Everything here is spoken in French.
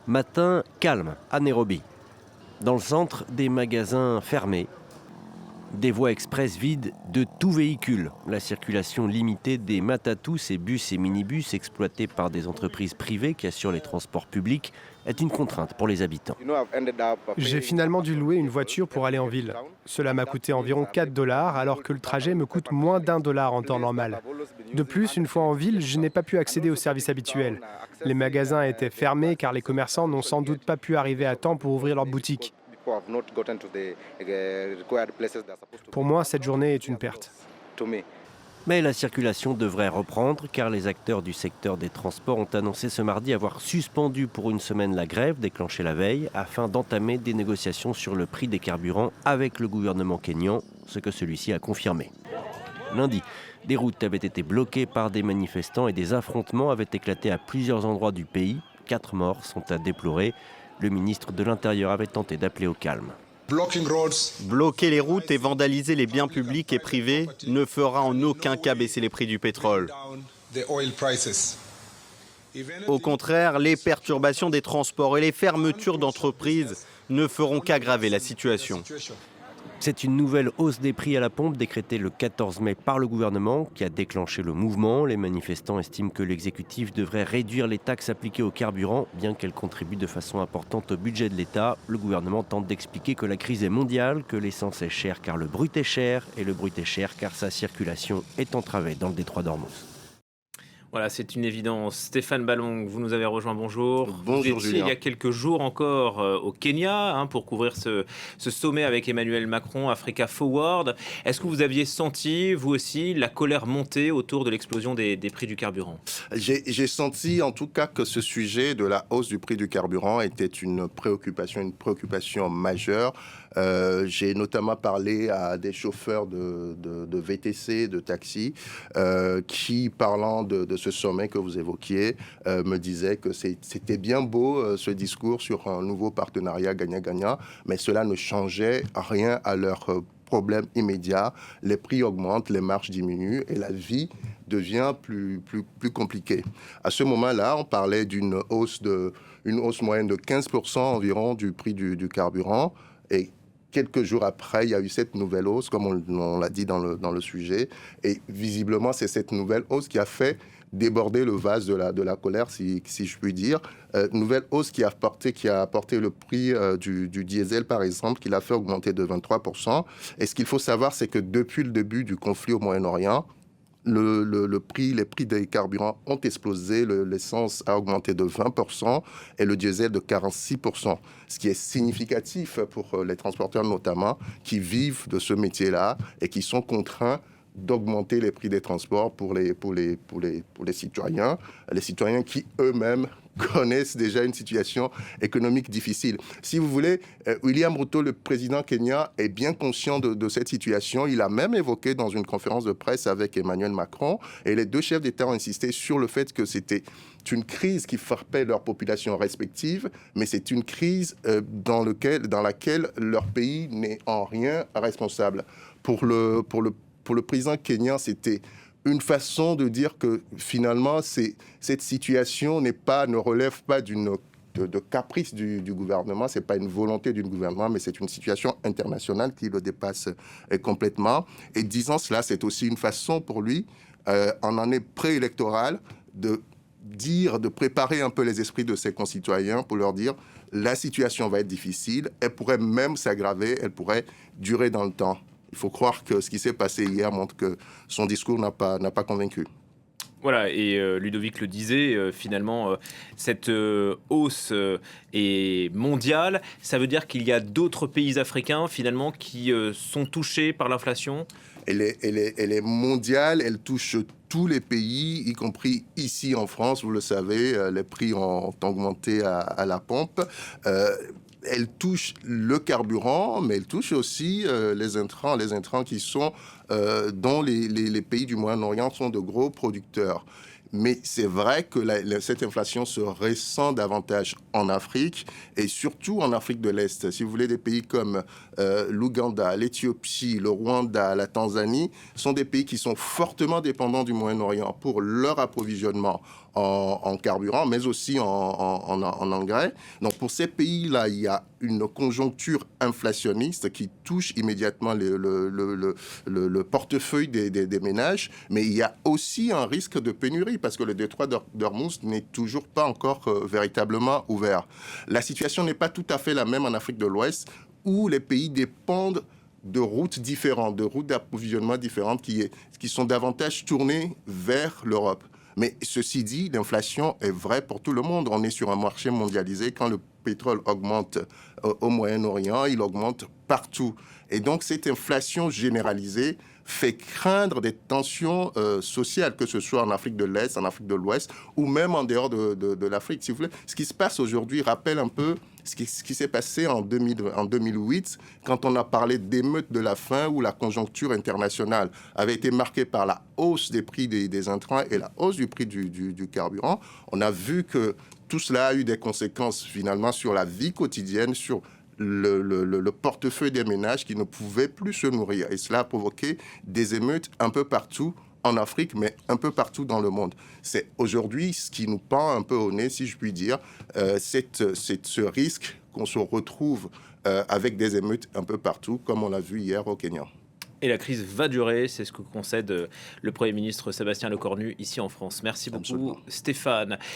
Matin calme à Nairobi. Dans le centre, des magasins fermés. Des voies express vides de tout véhicule. La circulation limitée des matatus, ces bus et minibus exploités par des entreprises privées qui assurent les transports publics, est une contrainte pour les habitants. J'ai finalement dû louer une voiture pour aller en ville. Cela m'a coûté environ 4 dollars alors que le trajet me coûte moins d'1 dollar en temps normal. De plus, une fois en ville, je n'ai pas pu accéder aux services habituels. Les magasins étaient fermés car les commerçants n'ont sans doute pas pu arriver à temps pour ouvrir leurs boutiques. Pour moi, cette journée est une perte. Mais la circulation devrait reprendre car les acteurs du secteur des transports ont annoncé ce mardi avoir suspendu pour une semaine la grève déclenchée la veille afin d'entamer des négociations sur le prix des carburants avec le gouvernement kényan, ce que celui-ci a confirmé. Lundi, des routes avaient été bloquées par des manifestants et des affrontements avaient éclaté à plusieurs endroits du pays. 4 morts sont à déplorer. Le ministre de l'Intérieur avait tenté d'appeler au calme. Bloquer les routes et vandaliser les biens publics et privés ne fera en aucun cas baisser les prix du pétrole. Au contraire, les perturbations des transports et les fermetures d'entreprises ne feront qu'aggraver la situation. C'est une nouvelle hausse des prix à la pompe décrétée le 14 mai par le gouvernement qui a déclenché le mouvement. Les manifestants estiment que l'exécutif devrait réduire les taxes appliquées au carburant, bien qu'elles contribuent de façon importante au budget de l'État. Le gouvernement tente d'expliquer que la crise est mondiale, que l'essence est chère car le brut est cher, et le brut est cher car sa circulation est entravée dans le détroit d'Ormuz. Voilà, c'est une évidence. Stéphane Ballon, vous nous avez rejoint, bonjour. Bonjour vous étiez Julien. il y a quelques jours encore au Kenya pour couvrir ce sommet avec Emmanuel Macron, Africa Forward. Est-ce que vous aviez senti, vous aussi, la colère monter autour de l'explosion des prix du carburant ? J'ai senti en tout cas que ce sujet de la hausse du prix du carburant était une préoccupation majeure. J'ai notamment parlé à des chauffeurs de VTC, de taxi, qui, parlant de ce sommet que vous évoquiez, me disaient que c'était bien beau ce discours sur un nouveau partenariat gagnant-gagnant, mais cela ne changeait rien à leur problème immédiat. Les prix augmentent, les marges diminuent et la vie devient plus compliquée. À ce moment-là, on parlait d'une hausse moyenne de 15% environ du prix du carburant. Et quelques jours après, il y a eu cette nouvelle hausse, comme on l'a dit dans le sujet. Et visiblement, c'est cette nouvelle hausse qui a fait déborder le vase de la colère, si je puis dire. Nouvelle hausse qui a apporté le prix du diesel, par exemple, qui l'a fait augmenter de 23%. Et ce qu'il faut savoir, c'est que depuis le début du conflit au Moyen-Orient, les prix des carburants ont explosé, l'essence a augmenté de 20% et le diesel de 46%, ce qui est significatif pour les transporteurs notamment, qui vivent de ce métier-là et qui sont contraints d'augmenter les prix des transports pour les citoyens qui eux-mêmes connaissent déjà une situation économique difficile. Si vous voulez, William Ruto, le président kenyan, est bien conscient de cette situation. Il a même évoqué dans une conférence de presse avec Emmanuel Macron, et les deux chefs d'État ont insisté sur le fait que c'était une crise qui frappait leurs populations respectives, mais c'est une crise dans laquelle leur pays n'est en rien responsable. Pour le président kenyan, c'était une façon de dire que finalement, cette situation ne relève pas de caprice du gouvernement, ce n'est pas une volonté du gouvernement, mais c'est une situation internationale qui le dépasse complètement. Et disant cela, c'est aussi une façon pour lui, en année préélectorale, de préparer un peu les esprits de ses concitoyens pour leur dire la situation va être difficile, elle pourrait même s'aggraver, elle pourrait durer dans le temps. Il faut croire que ce qui s'est passé hier montre que son discours n'a pas convaincu. Voilà, et Ludovic le disait, finalement, cette hausse est mondiale. Ça veut dire qu'il y a d'autres pays africains, finalement, qui sont touchés par l'inflation ? Elle est mondiale, elle touche tous les pays, y compris ici en France. Vous le savez, les prix ont augmenté à la pompe. Elle touche le carburant, mais elle touche aussi les intrants dont les pays du Moyen-Orient sont de gros producteurs. Mais c'est vrai que cette inflation se ressent davantage en Afrique et surtout en Afrique de l'Est. Si vous voulez, des pays comme l'Ouganda, l'Éthiopie, le Rwanda, la Tanzanie sont des pays qui sont fortement dépendants du Moyen-Orient pour leur approvisionnement en carburant, mais aussi en engrais. Donc pour ces pays-là, il y a une conjoncture inflationniste qui touche immédiatement le portefeuille des ménages, mais il y a aussi un risque de pénurie parce que le détroit d'Ormuz n'est toujours pas encore véritablement ouvert. La situation n'est pas tout à fait la même en Afrique de l'Ouest, où les pays dépendent de routes différentes, de routes d'approvisionnement différentes qui sont davantage tournées vers l'Europe. Mais ceci dit, l'inflation est vraie pour tout le monde. On est sur un marché mondialisé. Quand le pétrole augmente au Moyen-Orient, il augmente partout. Et donc, cette inflation généralisée fait craindre des tensions sociales, que ce soit en Afrique de l'Est, en Afrique de l'Ouest, ou même en dehors de l'Afrique, si vous voulez. Ce qui se passe aujourd'hui rappelle un peu ce qui s'est passé en 2008, quand on a parlé d'émeutes de la faim, où la conjoncture internationale avait été marquée par la hausse des prix des intrants et la hausse du prix du carburant. On a vu que tout cela a eu des conséquences finalement sur la vie quotidienne, sur le portefeuille des ménages qui ne pouvaient plus se nourrir. Et cela a provoqué des émeutes un peu partout en Afrique, mais un peu partout dans le monde. C'est aujourd'hui ce qui nous pend un peu au nez, si je puis dire, c'est ce risque qu'on se retrouve avec des émeutes un peu partout, comme on l'a vu hier au Kenya. Et la crise va durer, c'est ce que concède le Premier ministre Sébastien Lecornu ici en France. Merci beaucoup, Absolument. Stéphane.